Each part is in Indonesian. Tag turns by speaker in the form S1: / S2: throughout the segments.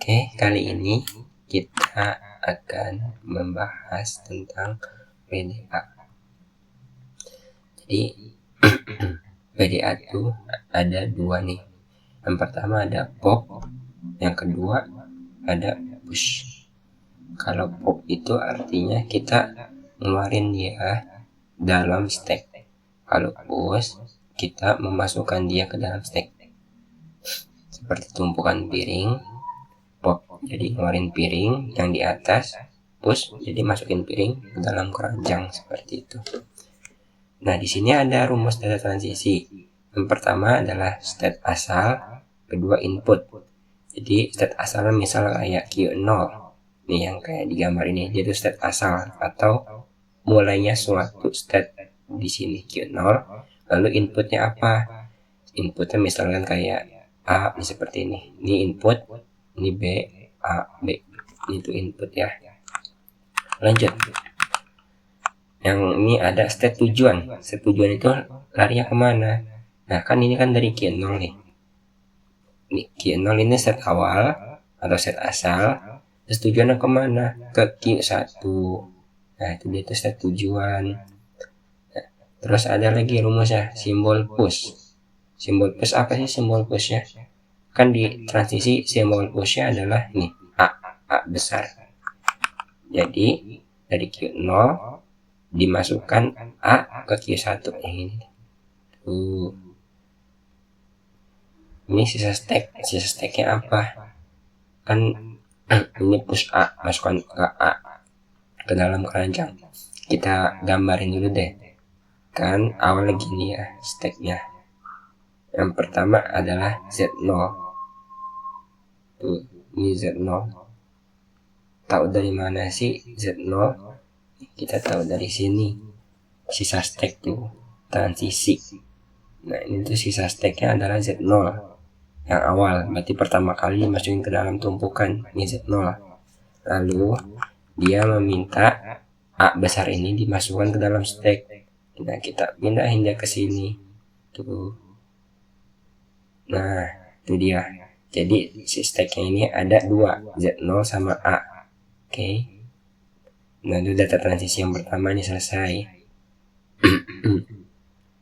S1: Oke, kali ini kita akan membahas tentang PDA. Jadi PDA itu ada dua nih. Yang pertama ada pop, yang kedua ada push. Kalau pop itu artinya kita ngeluarin dia dalam stack. Kalau push kita memasukkan dia ke dalam stack. Seperti tumpukan piring. Pop jadi ngeluarin piring yang di atas, push jadi masukin piring ke dalam keranjang seperti itu. Nah, di sini ada rumus data transisi. Yang pertama adalah state asal, kedua input. Jadi state asalnya misal kayak Q0. Nih yang kayak di gambar ini, dia itu state asal atau mulainya suatu state di sini Q0. Lalu inputnya apa? Inputnya misalkan kayak A seperti ini. Ini input. Ini B, A, B. Itu input ya. Lanjut. Yang ini ada state tujuan. State tujuan itu larinya kemana? Nah, kan ini kan dari Q0 nih. Nih, Q0 ini state awal atau state asal. Terus tujuannya kemana? Ke Q1. Nah, itu dia itu state tujuan. Nah, terus ada lagi rumusnya, simbol push. Simbol push apa sih simbol pushnya? Kan di transisi simbol pushnya adalah nih A besar. Jadi dari Q0 dimasukkan A ke Q1 ini. Ini sisa stacknya apa? Kan ini push A, masukkan ke A ke dalam keranjang. Kita gambarin dulu deh. Kan awalnya gini ya stacknya. Yang pertama adalah Z0. Tuh, ini Z0. Tahu dari mana sih Z0? Kita tahu dari sini. Sisa stack tuh transisi. Nah, ini tuh sisa stacknya adalah Z0 yang awal. Berarti pertama kali masukin ke dalam tumpukan. Ini Z0. Lalu dia meminta A besar ini dimasukkan ke dalam stack. Nah, kita pindahin dia ke sini. Tuh. Nah, itu dia. Jadi si stacknya ini ada dua, Z0 sama A. Oke. Nah, itu data transisi yang pertama ini selesai.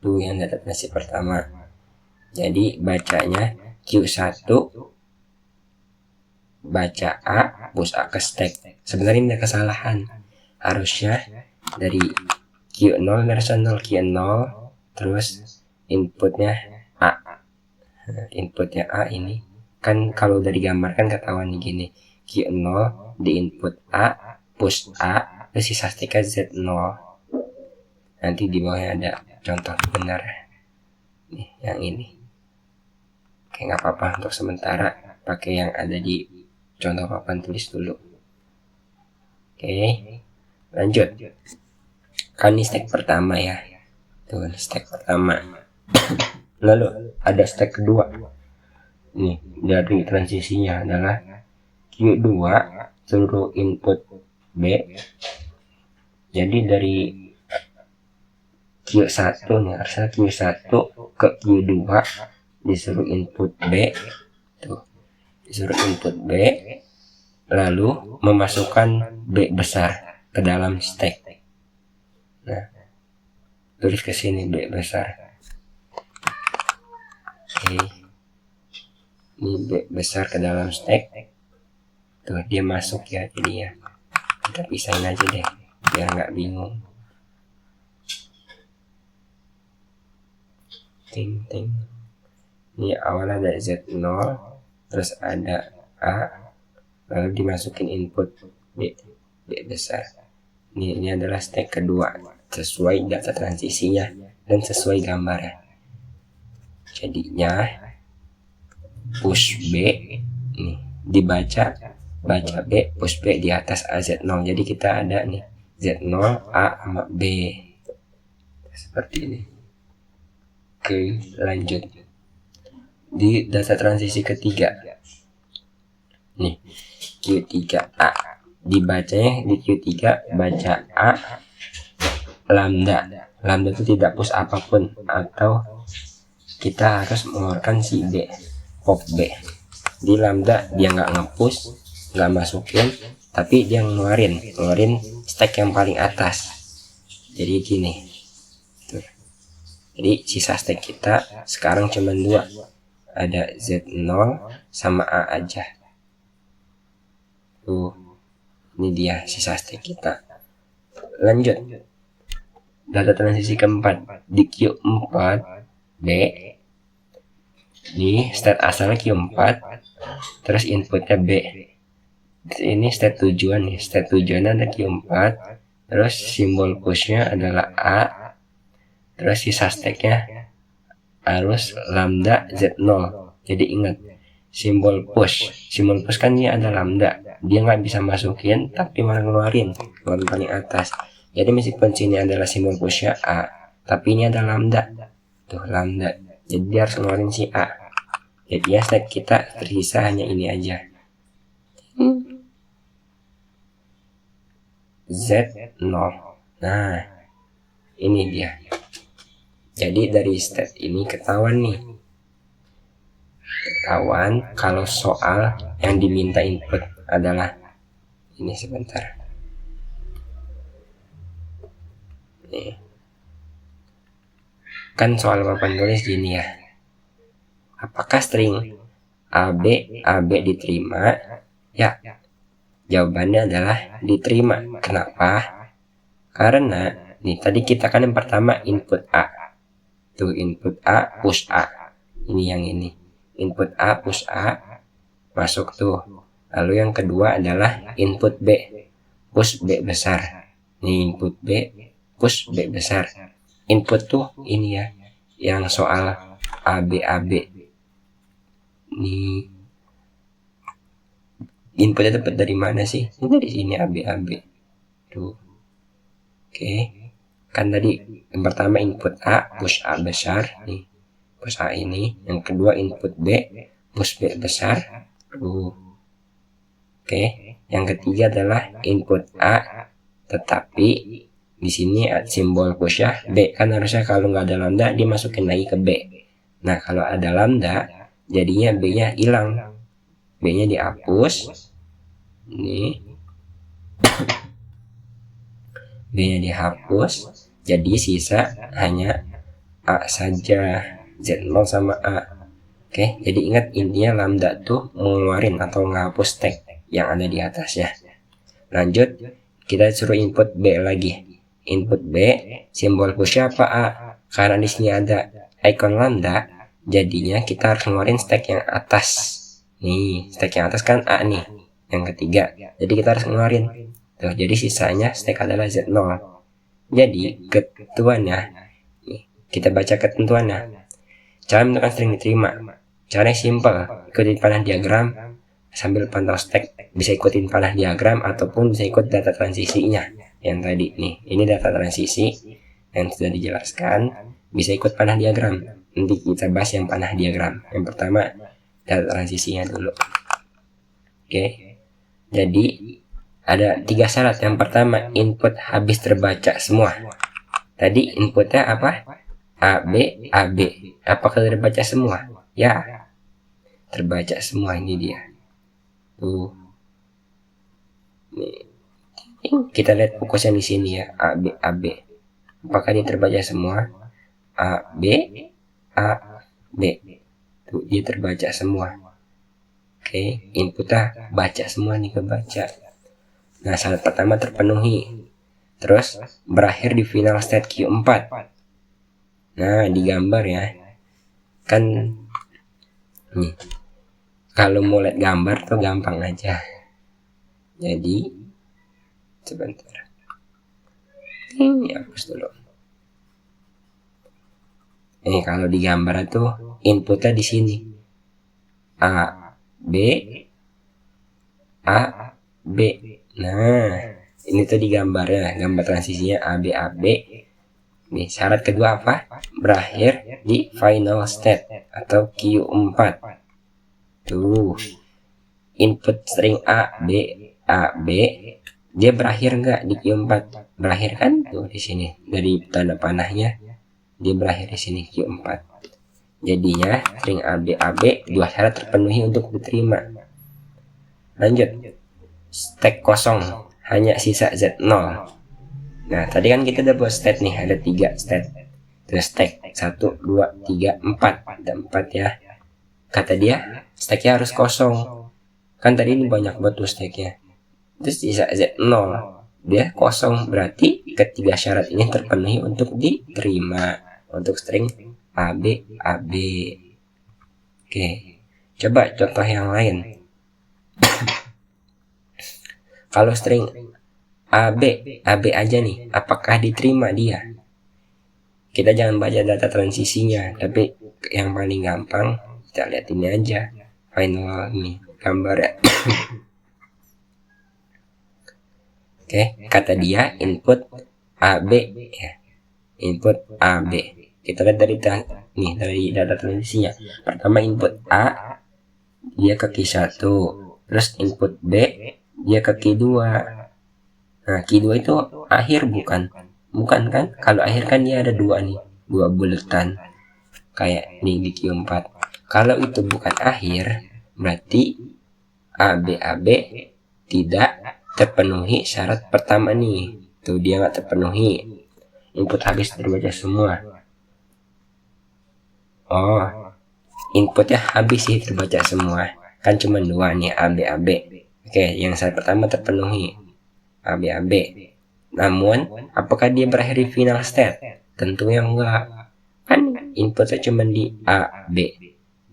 S1: Tuh yang data transisi pertama. Jadi bacanya Q1 baca A, push A ke stack. Sebenarnya ini ada kesalahan. Harusnya dari Q0 versional Q0 terus inputnya A. Inputnya A ini kan kalau dari gambar kan ketahuan nih gini, Q0 di input A, push A, terus sisa stacknya Z0. Nanti di bawahnya ada contoh benar nih yang ini. Oke, nggak apa-apa untuk sementara pakai yang ada di contoh papan tulis dulu. Oke, lanjut. Kan ini stack pertama ya, tuh stack pertama. Lalu ada stack kedua. Nih, dari transisinya adalah Q2 seluruh input B. Jadi dari Q1 nih, harusnya Q1 ke Q2 disuruh input B. Tuh, disuruh input B. Lalu memasukkan B besar ke dalam stack. Nah, tulis ke sini B besar. Oke. Ini B besar ke dalam stack. Tuh dia masuk ya, jadi ya kita pisahin aja deh biar nggak bingung. Ting. Ini awal ada Z0 terus ada A, lalu dimasukin input B besar. Ini adalah stack kedua sesuai data transisinya dan sesuai gambarnya. Jadinya push B nih dibaca B, push B di atas AZ0. Jadi kita ada nih Z0 A sama B seperti ini. Oke, lanjut di data transisi ketiga nih Q3A dibacanya di Q3 baca A lambda itu tidak push apapun atau kita harus mengeluarkan si B, pop B. di lambda dia nggak nge-push, nggak masukin, tapi dia ngeluarin stack yang paling atas. Jadi gini tuh. Jadi sisa stack kita sekarang cuma 2, ada Z0 sama A aja tuh. Ini dia sisa stack kita. Lanjut, data transisi keempat di Q4 B, di state asalnya Q4, terus inputnya B. Ini state tujuan nih, state tujuannya ada Q4, terus simbol pushnya adalah A, terus sisa stacknya harus lambda Z0. Jadi ingat, simbol push kan ini ada lambda, dia nggak bisa masukin tapi malah ngeluarin paling atas. Jadi meskipun sini adalah simbol pushnya A, tapi ini ada lambda tuh, lambda, jadi dia harus ngeluarin si A. Jadi ya stack kita tersisa hanya ini aja, Z0. Nah ini dia. Jadi dari step ini ketahuan nih, kalau soal yang diminta input adalah ini. Sebentar nih, kan soal papan tulis gini ya, apakah string AB diterima? Ya, jawabannya adalah diterima. Kenapa? Karena nih tadi kita kan yang pertama input A tuh, input A push A, ini yang ini input A push A masuk tuh. Lalu yang kedua adalah input B push B besar, nih input B push B besar. Input tuh ini ya, yang soal AB nih, inputnya dapat dari mana sih? Ini dari sini AB tuh. Oke, kan tadi yang pertama input A push A besar nih, push A ini. Yang kedua input B push B besar tuh. Oke, yang ketiga adalah input A tetapi di sini simbol push ya B, kan harusnya kalau nggak ada lambda dia masukin lagi ke B. Nah kalau ada lambda jadinya B nya hilang, B nya dihapus nih, B nya dihapus, jadi sisa hanya A saja, Z0 sama A. Oke, jadi ingat intinya lambda tuh mengeluarin atau ngapus stack yang ada di atas ya. Lanjut, kita suruh input B lagi. Input B simbol push apa A, karena di sini ada icon lambda, jadinya kita harus ngeluarin stack yang atas nih. Stack yang atas kan A nih, yang ketiga, jadi kita harus ngeluarin tuh. Jadi sisanya stack adalah Z0. Jadi ketentuannya nih, kita baca ketentuannya. Cara menentukan string diterima, caranya simple, ikutin panah diagram sambil pantau stack. Bisa ikutin panah diagram ataupun bisa ikut data transisinya yang tadi nih. Ini data transisi yang sudah dijelaskan, bisa ikut panah diagram. Nanti kita bahas yang panah diagram. Yang pertama data transisinya dulu. Oke, jadi ada 3 syarat. Yang pertama input habis terbaca semua. Tadi inputnya apa? AB. Apakah terbaca semua? Ya, terbaca semua. Ini dia tuh. Nih, kita lihat fokusnya di sini ya, AB. Apakah ini terbaca semua? AB tuh, dia terbaca semua. Oke, inputnya baca semua nih, kebaca. Nah syarat pertama terpenuhi, terus berakhir di final state Q4. Nah digambar ya, kan nih kalau mau lihat gambar tuh gampang aja. Jadi sebentar, ini hapus dulu. Nih kalau di gambar tuh inputnya di sini A B. Nah ini tuh di gambar ya, gambar transisinya AB. Nih syarat kedua apa? Berakhir di final state atau Q4 tuh. Input string AB dia berakhir nggak di Q4? Berakhir kan tuh di sini, dari tanda panahnya dia berakhir di sini Q4. Jadinya string AB dua syarat terpenuhi untuk diterima. Lanjut, stack kosong, hanya sisa Z0. Nah, tadi kan kita udah buat state nih, ada 3 state. Terus stack 1, 2, 3, 4. Ada 4 ya. Kata dia, stacknya harus kosong. Kan tadi ini banyak buat tuh stacknya. Terus sisa Z0. Dia kosong, berarti ketiga syarat ini terpenuhi untuk diterima. Untuk string AB. Oke, coba contoh yang lain. Kalau string AB aja nih, apakah diterima dia? Kita jangan baca data transisinya, tapi yang paling gampang kita lihat ini aja, final ini gambar ya. Oke, kata dia input AB ya, input AB. Kita lihat dari data transisinya. Pertama input A, dia ke Q1, terus input B, dia ke Q2. Nah, Q2 itu akhir bukan? Bukan kan? Kalau akhir kan dia ada dua nih, dua buletan. Kayak nih di Q4. Kalau itu bukan akhir, berarti AB tidak terpenuhi syarat pertama nih. Tuh dia nggak terpenuhi. Input habis terbaca semua. Oh, inputnya habis sih terbaca semua. Kan cuma dua nih AB. Oke, yang syarat pertama terpenuhi. AB. Namun, apakah dia berakhir di final state? Tentunya enggak. Kan inputnya cuma di A, B.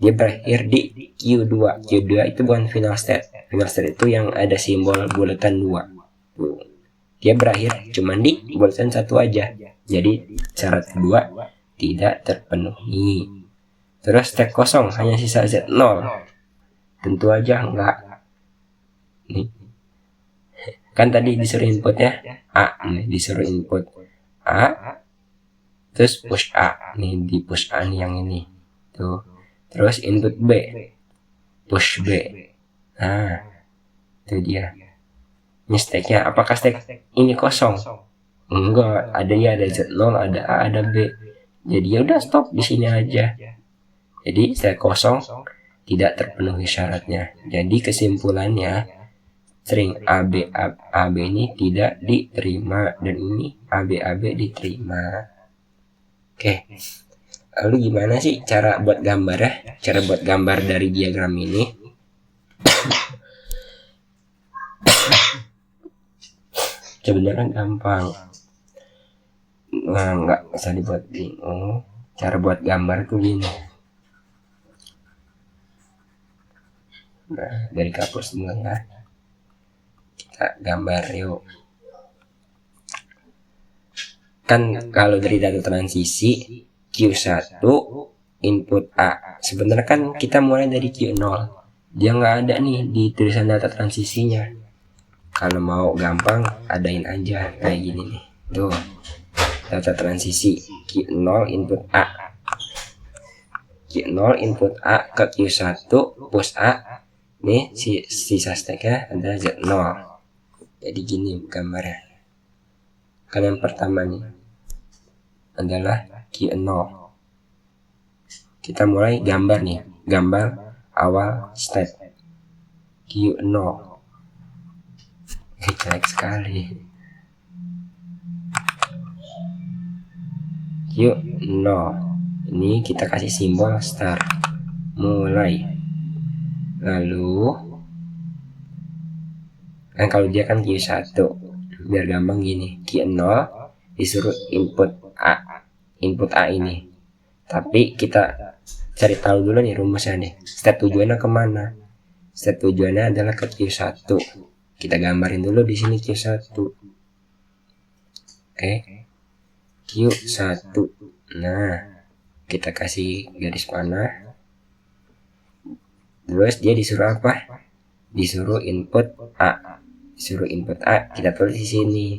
S1: Dia berakhir di Q2. Q2 itu bukan final state. Final state itu yang ada simbol bulatan 2. Dia berakhir cuma di bulatan 1 aja. Jadi syarat kedua tidak terpenuhi. Terus stack kosong, hanya sisa Z0. Tentu aja enggak. Nih. Kan tadi disuruh inputnya A, nih disuruh input A, terus push A, nih di push A nih yang ini, tuh. Terus input B, push B. Nah, itu dia. Ini stacknya, apakah stack ini kosong? Enggak, ada ya, ada Z0, ada A, ada B. Jadi ya udah stop di sini aja. Jadi stack kosong tidak terpenuhi syaratnya. Jadi kesimpulannya, string AB ini tidak diterima, dan ini AB diterima. Oke, lalu gimana sih cara buat gambar ya? Cara buat gambar dari diagram ini sebenarnya gampang. Nah, nggak usah dibuat bingung. Cara buat gambar tuh gini. Nah, dari kapus dulu ya. Kita gambar yuk. Kan kalau dari data transisi Q1 input A, sebenarnya kan kita mulai dari Q0. Dia nggak ada nih di tulisan data transisinya. Kalau mau gampang adain aja kayak gini nih. Tuh, data transisi Q0 input A. Q0 input A ke Q1 push A. Nih sisa stacknya ada Z0. Jadi gini gambarnya. Kan yang pertama nih adalah Q0. Kita mulai gambar nih, gambar awal state Q0. Jelek sekali. Q0. Ini kita kasih simbol start. Mulai. Lalu kan kalau dia kan Q1, biar gampang gini, Q0 disuruh input A ini. Tapi kita cari tahu dulu nih rumusnya nih. Step tujuannya kemana? Step tujuannya adalah ke Q1. Kita gambarin dulu di sini Q1. Oke. Q1. Nah, kita kasih garis panah. Terus dia disuruh apa? Disuruh input A. Disuruh input A, kita tulis di sini.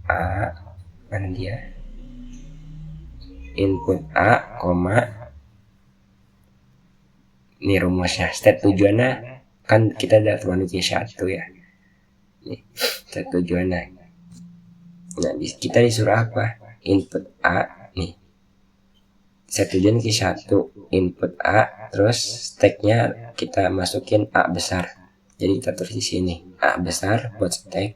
S1: A, mana dia? Input A, ini rumusnya. Step tujuannya kan kita udah temukan Q1 ya. Nih, step tujuannya. Nah, kita disuruh apa? Input A nih. set tujuan Q1 input A, terus stacknya kita masukin A besar. Jadi kita tulis di sini A besar buat stack.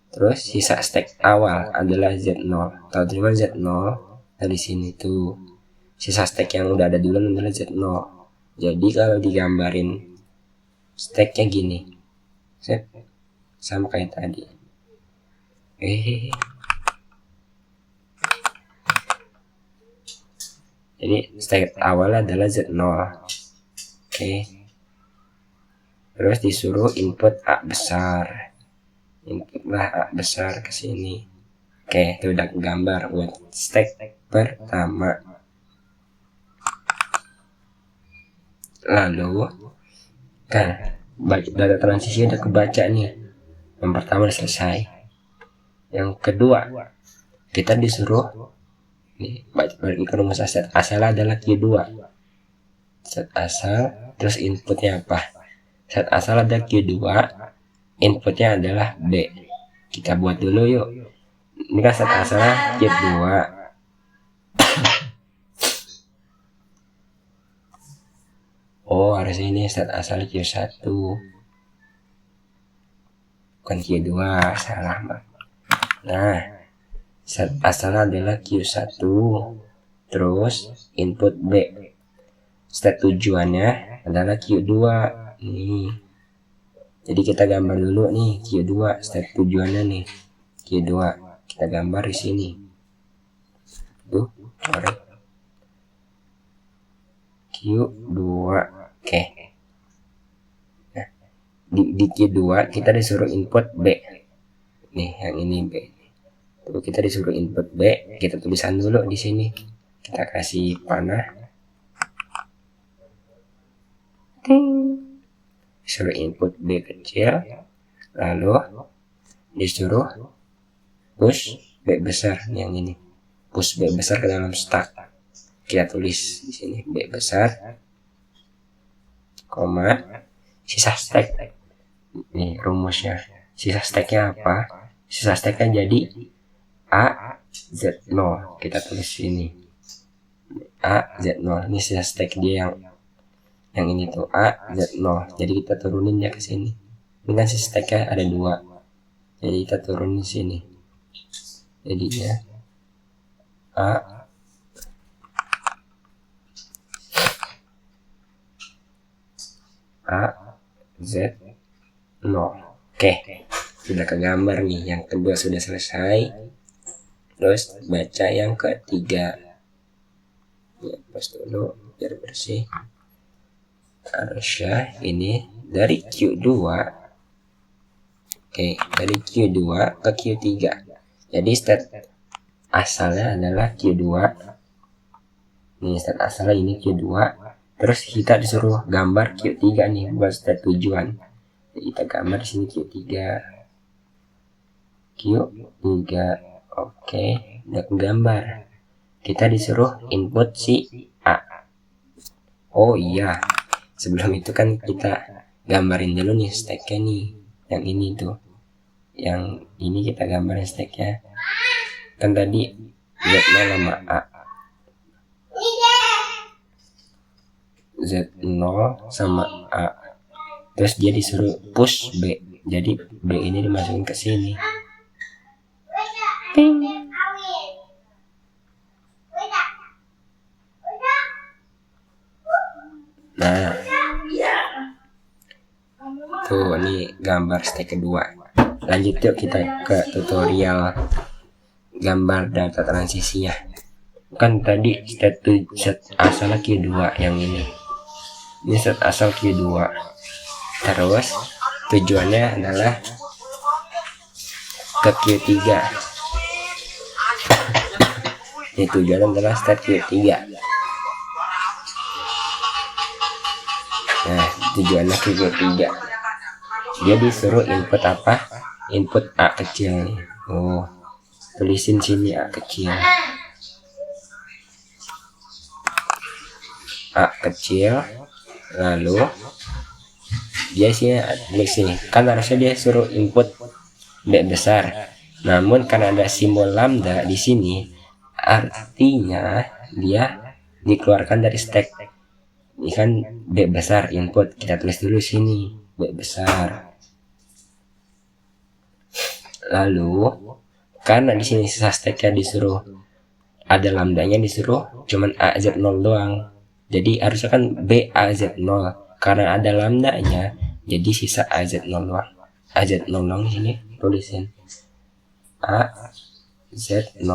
S1: Terus sisa stack awal adalah Z0. Tahu dari mana Z0? Dari sini tuh. Sisa stack yang udah ada duluan adalah Z0. Jadi kalau digambarin stacknya gini, set, sama kayak tadi. Jadi stack awal adalah Z0. Oke. Terus disuruh input A besar. Inputlah A besar ke sini. Oke, itu udah gambar buat stack pertama. Lalu kan data transisi udah kebaca nih. Yang pertama udah selesai. Yang kedua, kita disuruh nih balik ke rumus set asal adalah Q2. Set asal terus inputnya apa? Set asal ada Q2, inputnya adalah B. Kita buat dulu yuk. Ini kan set asalnya Q2. Oh, harus ini set asal Q1. Bukan Q2, salah. Nah, set asal adalah Q1. Terus input B. Set tujuannya adalah Q2. Nih. Jadi kita gambar dulu nih Q2, step tujuannya nih Q2. Kita gambar di sini. Tuh, coret. Q2. Oke. Nah, di Q2 kita disuruh input B. Nih, yang ini B. Tuh, kita disuruh input B, kita tulisan dulu di sini. Kita kasih panah. Disuruh input B kecil, lalu disuruh push B besar yang ini, push B besar ke dalam stack. Kita tulis di sini B besar, koma sisa stack. Nih rumusnya, sisa stacknya apa? Sisa stacknya jadi A Z0. Kita tulis sini A Z0. Ini sisa stack dia yang ini tuh A Z0. Jadi kita turunin ya ke sini. Ini kan sisa stacknya ada 2. Jadi kita turunin sini. Jadinya A Z0. Oke, sudah kegambar nih. Yang kedua sudah selesai. Terus baca yang ketiga. Ya, pas dulu biar bersih. Harusnya ini dari Q2. Oke, dari Q2 ke Q3. Jadi state asalnya adalah Q2. Ini state asalnya ini Q2. Terus kita disuruh gambar Q3 nih buat state tujuan. Jadi kita gambar di sini Q3. Q3. Oke, udah gambar. Kita disuruh input si A. Oh iya, sebelum itu kan kita gambarin dulu nih stacknya nih. Yang ini tuh, yang ini kita gambarin stacknya. Kan tadi Z0 sama A. Z0 sama A. Terus dia disuruh push B. Jadi B ini dimasukin ke sini. Ping. Nah, tuh ini gambar stack kedua. Lanjut yuk kita ke tutorial gambar data transisinya. Kan tadi set asal Q2 yang ini. Ini set asal Q2. Terus tujuannya adalah ke Q3. Ini tujuannya adalah start Q3. Nah, tujuannya ke Q3. Dia disuruh input apa? Input A kecil nih. Oh, tulisin sini A kecil. A kecil. Lalu dia sini kan harusnya dia suruh input B besar. Namun karena ada simbol lambda di sini, artinya dia dikeluarkan dari stack. Ini kan B besar input, kita tulis dulu sini B besar. Lalu karena di sini sisa stacknya disuruh ada lambdanya, disuruh cuman AZ0 doang. Jadi harusnya kan B AZ0, karena ada lambdanya jadi sisa AZ0 doang. AZ0 doang di sini tulisin AZ0.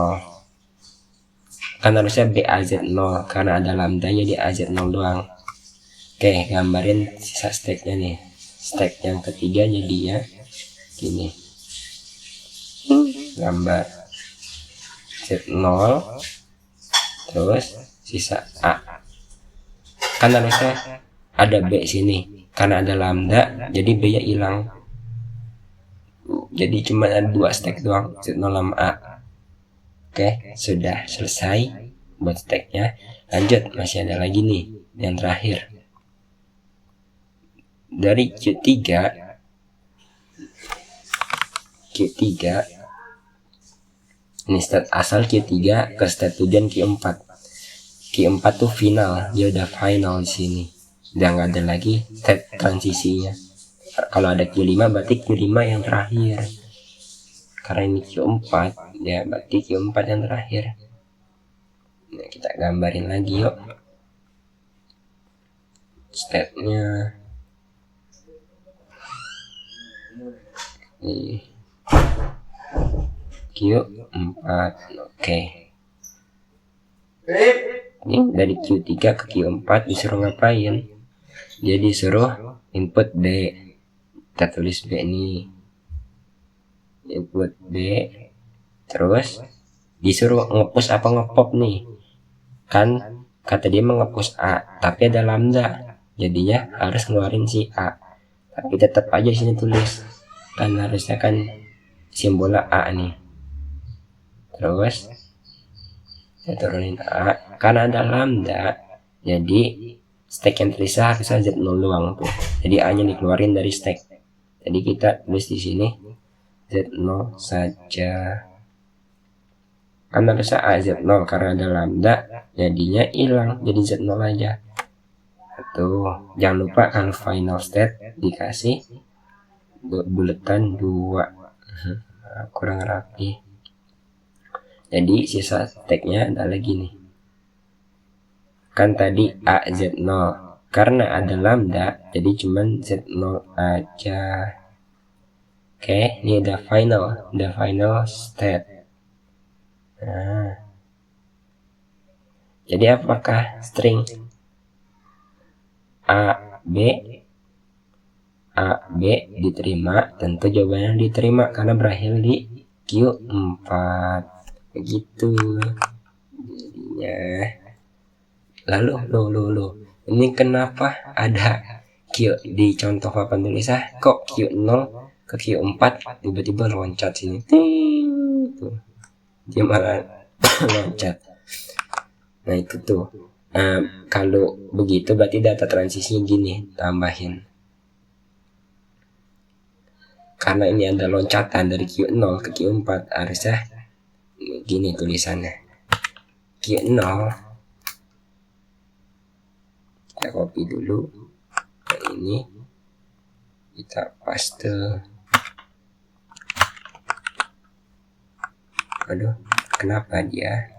S1: Kan harusnya B AZ0, karena ada lambda jadi AZ0 doang. Oke, gambarin sisa stacknya nih. Stack yang ketiga jadinya gini. Gambar Z0 terus sisa A. Kan harusnya ada B sini, karena ada lambda jadi B nya hilang. Jadi cuma ada 2 stack doang, Z0 sama A. Oke, sudah selesai buat stacknya. Lanjut, masih ada lagi nih yang terakhir. Dari Q3 ini state asal Q3 ke state tujuan Q4. Q4 tuh final, dia udah final di sini. Udah nggak ada lagi state transisinya. Kalau ada Q5 berarti Q5 yang terakhir. Karena ini Q4, ya berarti Q4 yang terakhir. Nah, kita gambarin lagi yuk. State-nya Q4. Oke. Ini dari Q3 ke Q4 disuruh ngapain? Dia disuruh input B. Kita tulis B nih. Input B. Terus disuruh ngepush apa ngepop nih. Kan kata dia ngepush A, tapi ada lambda. Jadinya harus ngeluarin si A. Tapi tetap aja sini tulis. Kan harusnya kan simbolnya A nih. Terus saya turunin A, karena ada lambda jadi stack yang tersisa harusnya Z0 doang tuh. Jadi A nya dikeluarin dari stack. Jadi kita tulis di sini Z0 saja. Kan harusnya A Z0, karena ada lambda jadinya hilang, jadi Z0 aja. Tuh, jangan lupa kalau final state dikasih buletan 2. Kurang rapi. Jadi sisa tagnya ada lagi nih. Kan tadi A Z0, karena ada lambda jadi cuman Z0 aja. Oke, ini udah final state. Nah, jadi apakah string A B diterima? Tentu jawabannya diterima karena berakhir di Q4. Begitu jadinya. Lalu lo ini kenapa ada Q di contoh papan tulisnya kok Q0 ke Q4 tiba-tiba loncat sini. Tuh. Dia malah loncat. Nah itu tuh. Kalau begitu berarti data transisinya gini, tambahin. Karena ini ada loncatan dari Q0 ke Q4, harusnya gini tulisannya. Q0 kita copy dulu. Nah, ini kita paste. Aduh, kenapa dia?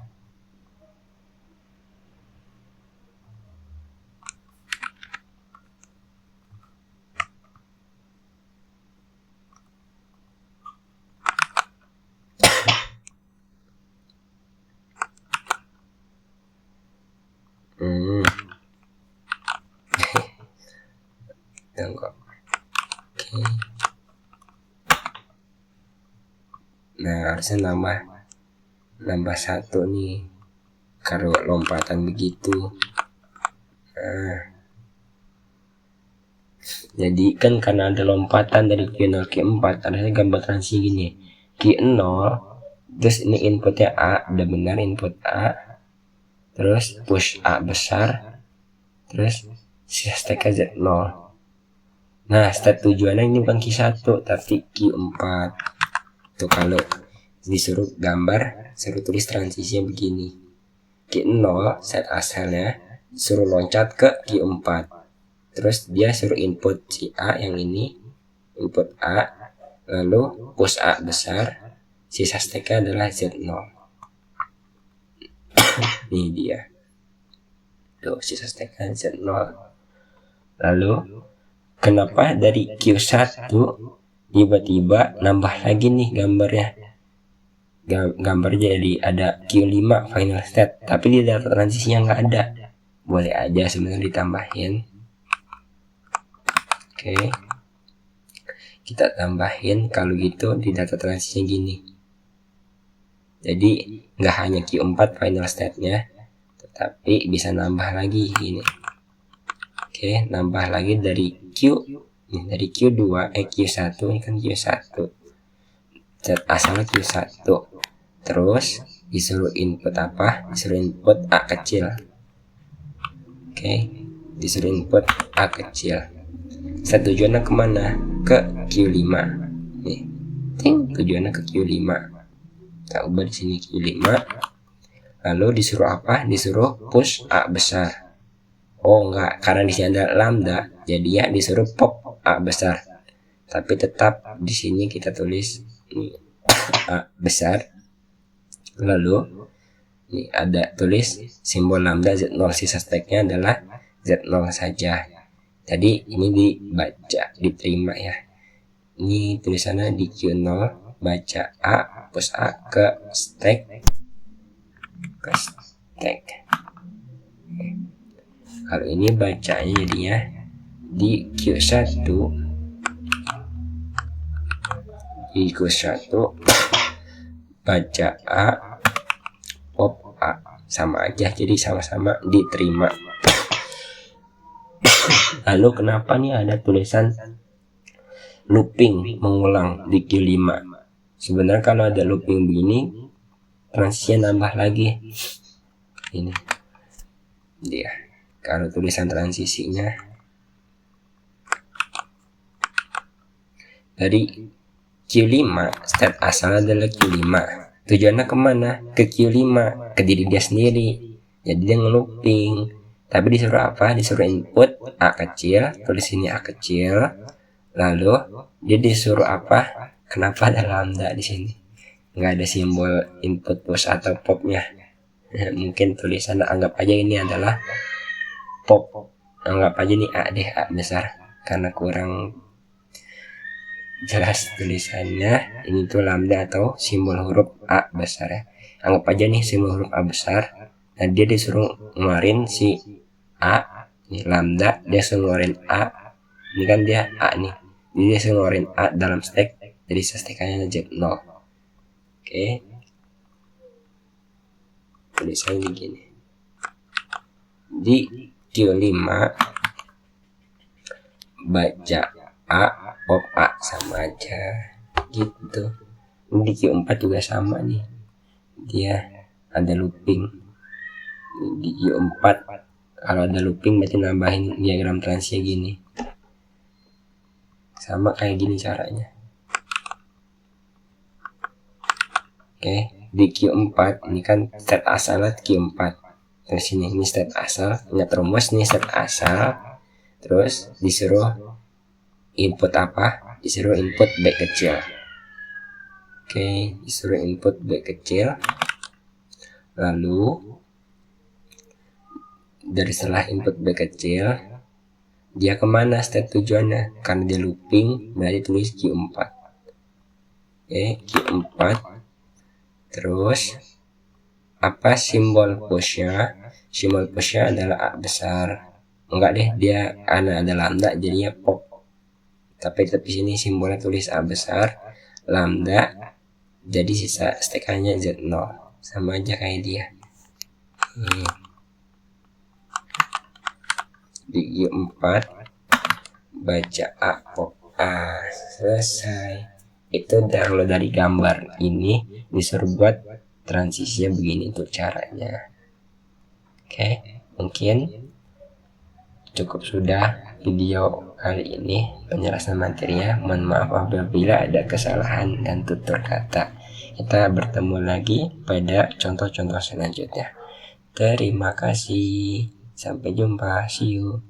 S1: Tunggu. Oke. Nah, harusnya nambah 1 nih. Kalau lompatan begitu. Nah. Jadi kan karena ada lompatan dari Q0 ke Q4, harusnya gambar transisi gini. Q0, terus ini inputnya A, udah benar input A. Terus push A besar. Terus stack Z0. Nah, state tujuannya ini bukan Q1 tapi Q4. Tuh kalau disuruh gambar, suruh tulis transisinya begini. Q0 set asalnya suruh loncat ke Q4, terus dia suruh input si A yang ini, input A, lalu push A besar, sisa steknya adalah Z0. Ini dia tuh sisa steknya Z0. Lalu kenapa dari Q1 tiba-tiba nambah lagi nih gambar jadi ada Q5 final state, tapi di data transisinya nggak ada. Boleh aja sebenarnya ditambahin. Oke, kita tambahin kalau gitu di data transisinya gini. Jadi nggak hanya Q4 final state-nya, tetapi bisa nambah lagi ini. Oke, nambah lagi dari dari Q2 Q1 ini kan Q1. Set asalnya Q1. Terus disuruh input apa? Disuruh input A kecil. Oke, disuruh input A kecil. Set tujuannya kemana? Ke Q5. Nih, tujuannya ke Q5. Kita ubah di sini Q5. Lalu disuruh apa? Disuruh push A besar. Oh enggak, karena di sini ada lambda, jadi ya disuruh pop A besar. Tapi tetap di sini kita tulis ini A besar. Lalu ini ada tulis simbol lambda Z0, sisa steknya adalah Z0 saja. Jadi ini dibaca, diterima ya. Ini tulisannya di Q0, baca A, push A ke stek. Kalau ini bacanya jadinya di Q1, baca A, pop A, sama aja, jadi sama-sama diterima. Lalu kenapa nih ada tulisan looping mengulang di Q5? Sebenarnya kalau ada looping begini, transisinya nambah lagi. Ini dia. Kalau tulisan transisinya dari Q5, state asal adalah Q5. Tujuannya kemana? Ke Q5, ke diri dia sendiri. Jadi dia ngelooping. Tapi disuruh apa? Disuruh input A kecil, tulis ini A kecil. Lalu dia disuruh apa? Kenapa ada lambda di sini? Nggak ada simbol input push atau popnya. Mungkin tulisannya anggap aja ini adalah pop. Anggap aja nih A deh, A besar. Karena kurang jelas tulisannya, ini tuh lambda atau simbol huruf A besar ya. Anggap aja nih simbol huruf A besar. Nah dia disuruh ngeluarin si A, nih lambda, dia suruh ngeluarin A. Ini kan dia A nih, jadi dia suruh ngeluarin A dalam stack, jadi stekannya Z0. Oke, tulisannya begini. Di Q5 baca A, pop A, sama aja gitu. Ini di Q4 juga sama nih, dia ada looping. Di Q4 kalau ada looping berarti nambahin diagram transisi gini, sama kayak gini caranya. Oke, di Q4 ini kan state asalnya Q4. Terus ini state asal, ingat rumus nih state asal. Terus disuruh input apa? Disuruh input B kecil. Oke, disuruh input B kecil. Lalu dari setelah input B kecil, dia kemana state tujuannya? Karena dia looping, berarti tulis Q4. Oke, Q4. Terus apa simbol pushnya? Simbol pushnya adalah A besar. Enggak deh, dia karena ada lambda jadinya pop. Tapi sini simbolnya tulis A besar, lambda, jadi sisa stekannya Z0. Sama aja kayak dia. Di Q4 baca A, pop A, selesai. Itu kalau dari gambar ini disuruh buat transisinya begini untuk caranya. Oke, mungkin cukup sudah video kali ini penjelasan materinya. Mohon maaf apabila ada kesalahan dan tutur kata. Kita bertemu lagi pada contoh-contoh selanjutnya. Terima kasih. Sampai jumpa. See you.